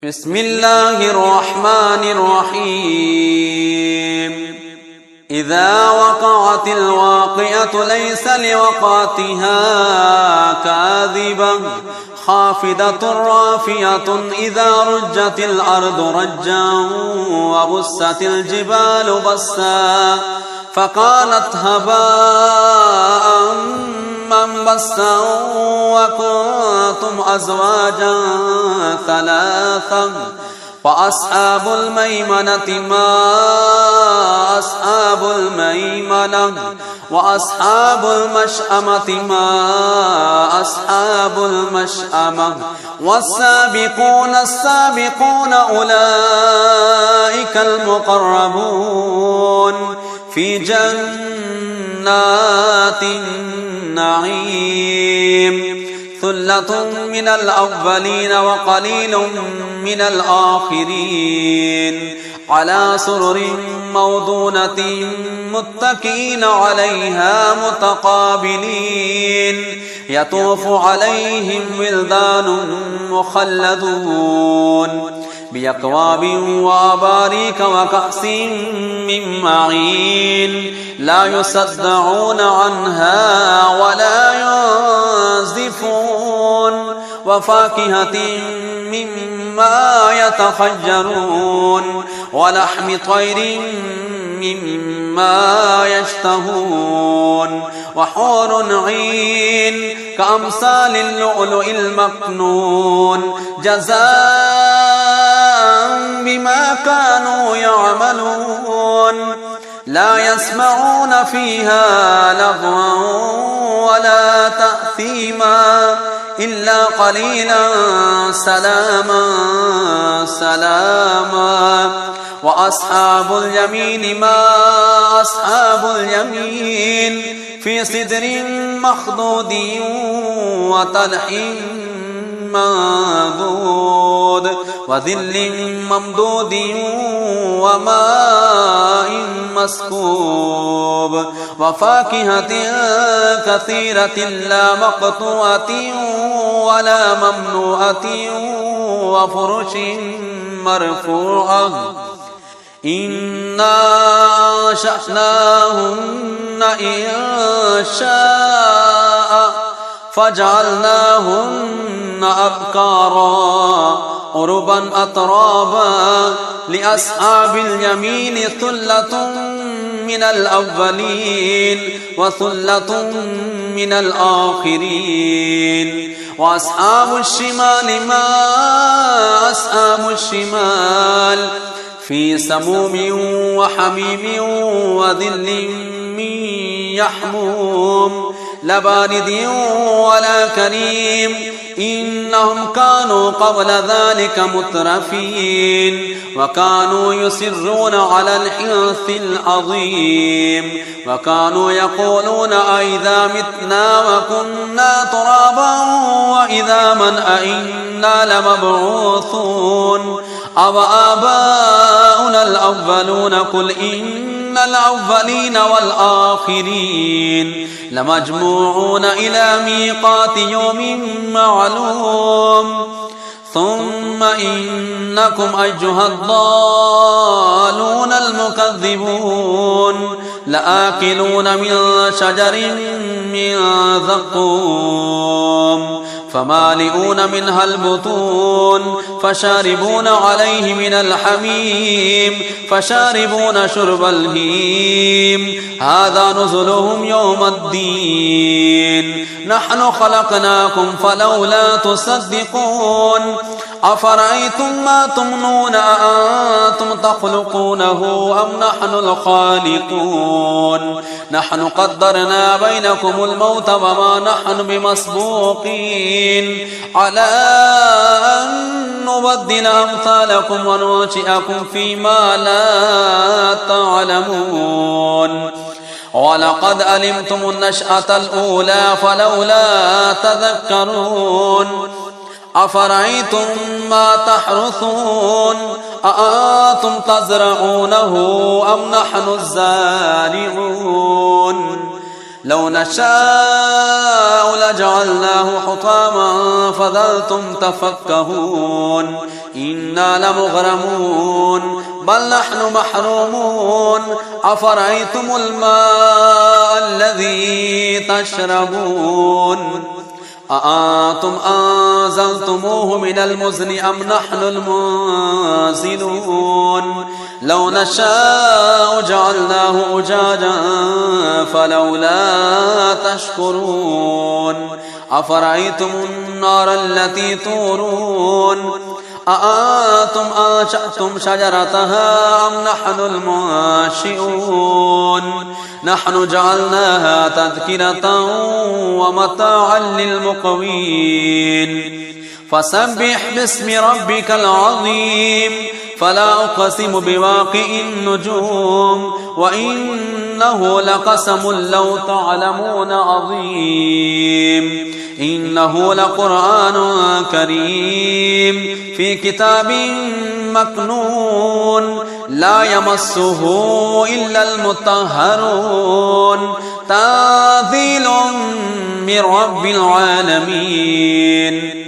بسم الله الرحمن الرحيم إذا وقعت الواقعة ليس لوقعتها كاذبة خافضة رافعة إذا رجت الأرض رجا وبست الجبال بسا فقالت هباء منبثا وكنتم أزواجا ثلاثا فأصحاب الميمنة ما أصحاب الميمنة وأصحاب المشأمة ما أصحاب المشأمة والسابقون السابقون أولئك المقربون في جنات النعيم ثلة من الأولين وقليل من الآخرين على سرر موضونة متكئين عليها متقابلين يطوف عليهم ولدان مخلدون بأكواب وأباريك وكأس من معين لا يصدعون عنها ولا ينزفون وفاكهة مما يتخيرون ولحم طير مما يشتهون وحور عين كأمثال اللؤلؤ المكنون جزاء بما كانوا يعملون لا يسمعون فيها لغوا ولا تأثيما إلا قليلا سلاما سلاما وأصحاب اليمين ما أصحاب اليمين في سدر مخضود وطلح منضود وظل ممدود وماء مسكوب وفاكهة كثيرة لا مقطوعة ولا ممنوعة وفرش مرفوعة إنا أنشأناهن إنشاء فجعلناهن أبكارا عربا أترابا لأصحاب اليمين ثلة من الأولين وثلة من الآخرين وأصحاب الشمال ما أصحاب الشمال في سموم وحميم وظل من يحموم لا بارد ولا كريم إنهم كانوا قبل ذلك مترفين وكانوا يصرون على الحنث العظيم وكانوا يقولون أئذا متنا وكنا ترابا وإذا من أئنا لمبعوثون أو آباؤنا الأولون قل إن الأولين والآخرين لمجموعون إلى ميقات يوم معلوم ثم إنكم أيها الضالون المكذبون لآكلون من شجر من زقوم فمالئون منها البطون فشاربون عليه من الحميم فشاربون شرب الهيم هذا نزلهم يوم الدين نحن خلقناكم فلولا تصدقون أفرأيتم ما تمنون أأنتم تخلقونه أم نحن الخالقون نحن قدرنا بينكم الموت وما نحن بمسبوقين على أن نبدل أمثالكم وننشئكم فيما لا تعلمون ولقد علمتم النشأة الأولى فلولا تذكرون أفرأيتم ما تحرثون أأنتم تزرعونه أم نحن الزارعون لو نشاء لجعلناه حطاما فظلتم تفكهون إنا لمغرمون بل نحن محرومون أفرأيتم الماء الذي تشربون أأنتم أنزلتموه من المزن أم نحن المنزلون لو نشاء جعلناه أجاجا فلولا تشكرون أفرأيتم النار التي تورون أأنتم أنشأتم شجرتها أم نحن المنشئون نحن جعلناها تذكرة ومتاعا للمقوين فسبح باسم ربك العظيم فلا أقسم بواقع النجوم وإنه لقسم لو تعلمون عظيم إنه لقرآن كريم في كتاب مكنون لا يمسه إلا المطهرون تنزيل من رب العالمين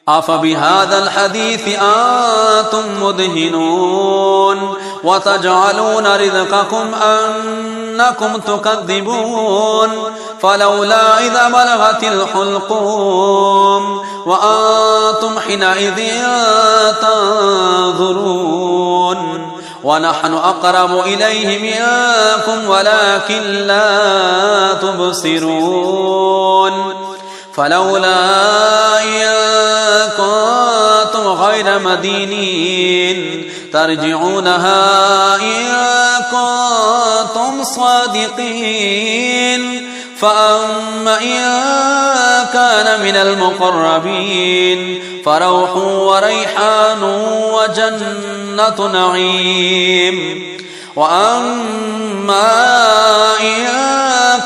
أفبهذا الحديث أنتم مدهنون وتجعلون رزقكم أنكم تكذبون فلولا إذا بلغت الحلقوم وأنتم حينئذ تنظرون ونحن أقرب إليه منكم ولكن لا تبصرون فلولا إن كنتم غير مدينين ترجعونها إن كنتم صادقين فأما إن كان من المقربين فروح وريحان وجنة نعيم وأما إن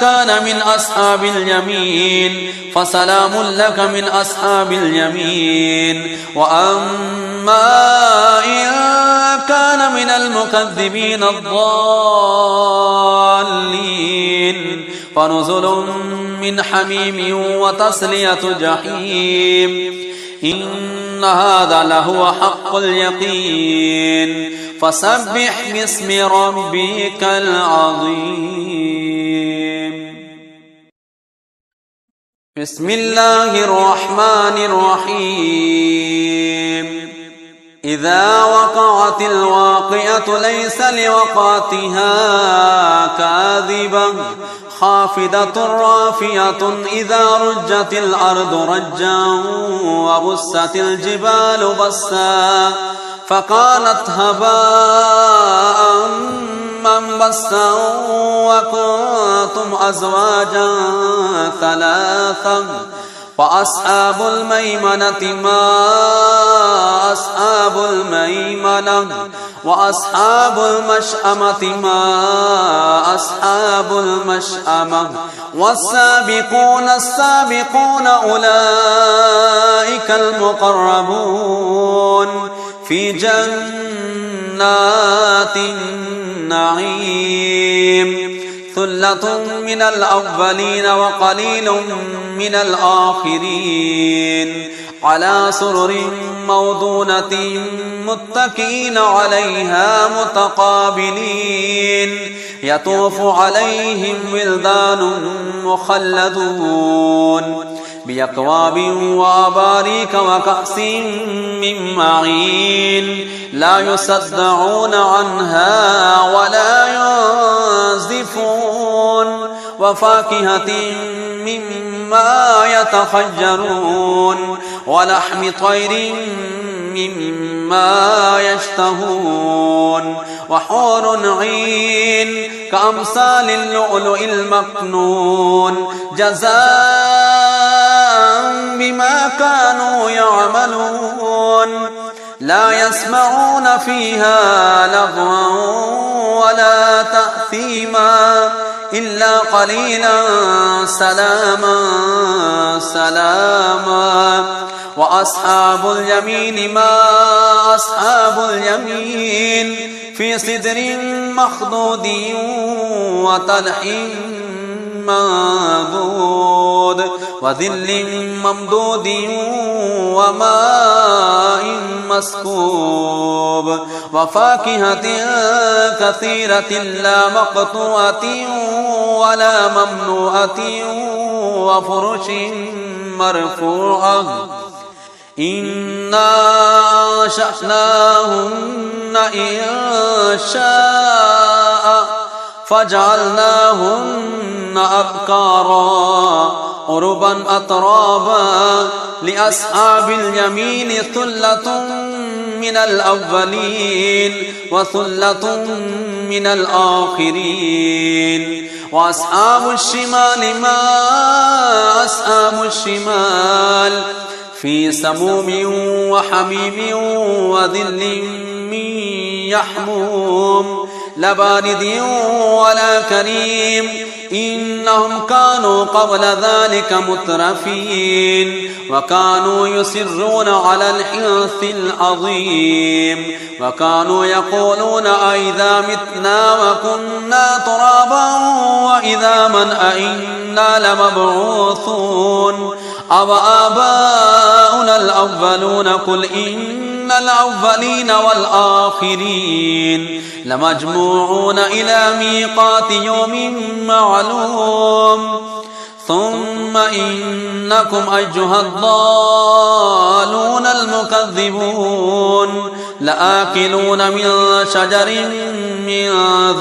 كان من أصحاب اليمين فسلام لك من أصحاب اليمين وأما إن كان من المكذبين الضالين فنزل من حميم وتصلية جحيم إن هذا لهو حق اليقين فسبح باسم ربك العظيم بسم الله الرحمن الرحيم إذا وقعت الواقعة ليس لوقعتها كاذبة خافضة رافعة إذا رجت الأرض رجا وبست الجبال بسا فقالت هباء منبثا وكنتم أزواجا ثلاثا فأصحاب الميمنة ما أصحاب الميمنة وأصحاب المشأمة ما أصحاب المشأمة والسابقون السابقون أولئك المقربون في جنات النعيم ثلة من الأولين وقليل من الآخرين على سرر موضونة متكئين عليها متقابلين يطوف عليهم ولدان مخلدون بأكواب وأباريك وكأس من معين لا يصدعون عنها ولا ينزفون وفاكهة مما يتخيرون ولحم طير مما يشتهون وحور عين كأمثال اللؤلؤ المكنون جزاء بما كانوا يعملون لا يسمعون فيها لغوا ولا تأثيما إلا قليلا سلاما سلاما وأصحاب اليمين ما أصحاب اليمين في سدر مخضود وطلح منضود وظل ممدود وماء مسكوب وفاكهة كثيرة لا مقطوعة ولا ممنوعة وفرش مرفوعة إنا أنشأناهن إنشاء فجعلناهن أبكارا عربا أترابا لأصحاب اليمين ثلة من الأولين وثلة من الآخرين وأصحاب الشمال ما أصحاب الشمال في سموم وحميم وظل من يحموم لا بارد ولا كريم إنهم كانوا قبل ذلك مترفين وكانوا يصرون على الحنث العظيم وكانوا يقولون أئذا متنا وكنا ترابا وإذا من أئنا لمبعوثون أو آباؤنا الأولون قل إن الأولين والآخرين لمجموعون إلى ميقات يوم معلوم ثم إنكم أيها الضالون المكذبون لآكلون من شجر من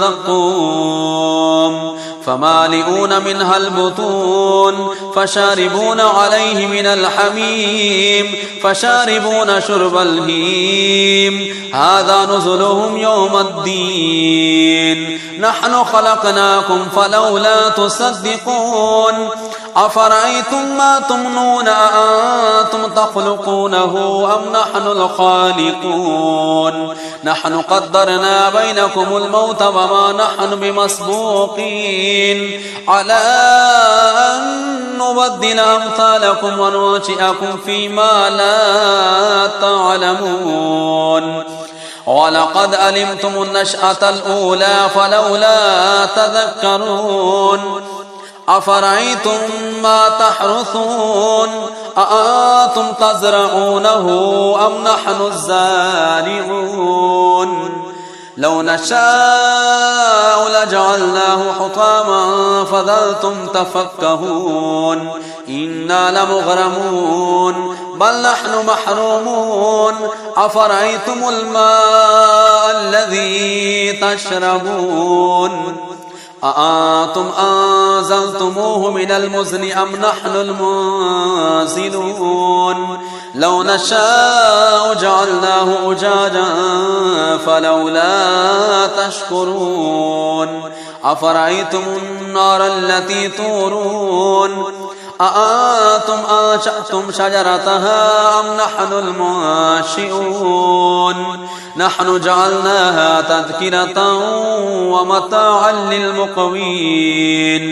زقوم فمالئون منها البطون فشاربون عليه من الحميم فشاربون شرب الهيم هذا نزلهم يوم الدين نحن خلقناكم فلولا تصدقون أفرأيتم ما تمنون أأنتم تخلقونه أم نحن الخالقون نحن قدرنا بينكم الموت وما نحن بمسبوقين على أن نبدل أمثالكم وننشئكم فيما لا تعلمون ولقد علمتم النشأة الأولى فلولا تذكرون أفرأيتم ما تحرثون أأنتم تزرعونه أم نحن الزارعون لو نشاء لجعلناه حطاما فظلتم تفكهون إنا لمغرمون بل نحن محرومون أفرأيتم الماء الذي تشربون أأنتم أنزلتموه من المزن أم نحن المنزلون لو نشاء جعلناه أجاجا فلولا تشكرون أفرأيتم النار التي تورون أأنتم أنشأتم شجرتها أم نحن المنشئون نحن جعلناها تذكرة ومتاعا للمقوين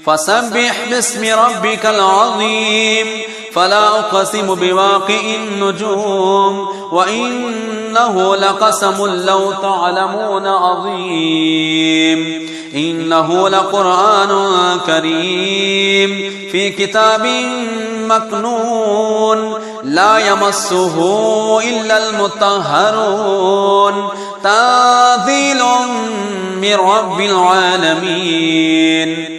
فسبح باسم ربك العظيم فلا أقسم بواقع النجوم وإنه لقسم لو تعلمون عظيم إنه لقرآن كريم في كتاب مكنون لا يمسه إلا المطهرون تنزيل من رب العالمين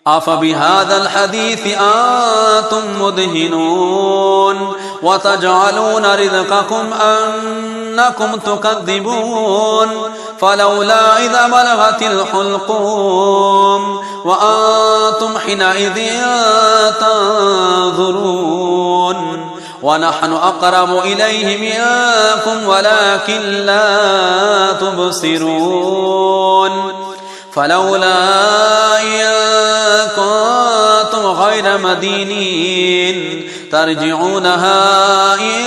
أفبهذا الحديث أنتم مدهنون وتجعلون رزقكم أنكم تكذبون فلولا إذا بلغت الحلقوم وأنتم حينئذ تنظرون ونحن أقرب إليه منكم ولكن لا تبصرون فلولا إن كنتم غير مدينين ترجعونها إن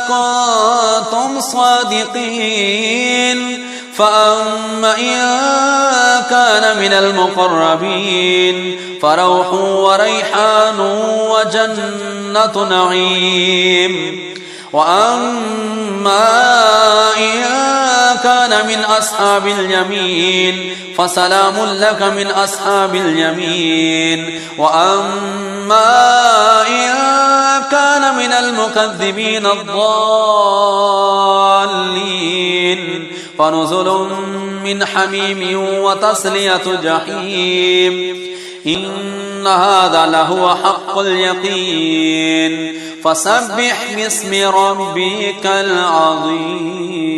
كنتم صادقين فأما إن كان من المقربين فروح وريحان وجنة نعيم وأما إن كان من أصحاب اليمين فسلام لك من أصحاب اليمين. وأما إن كان من المكذبين الضالين فنزل من حميم وتصلية جحيم. إن هذا لهو حق اليقين. فسبح باسم ربك العظيم.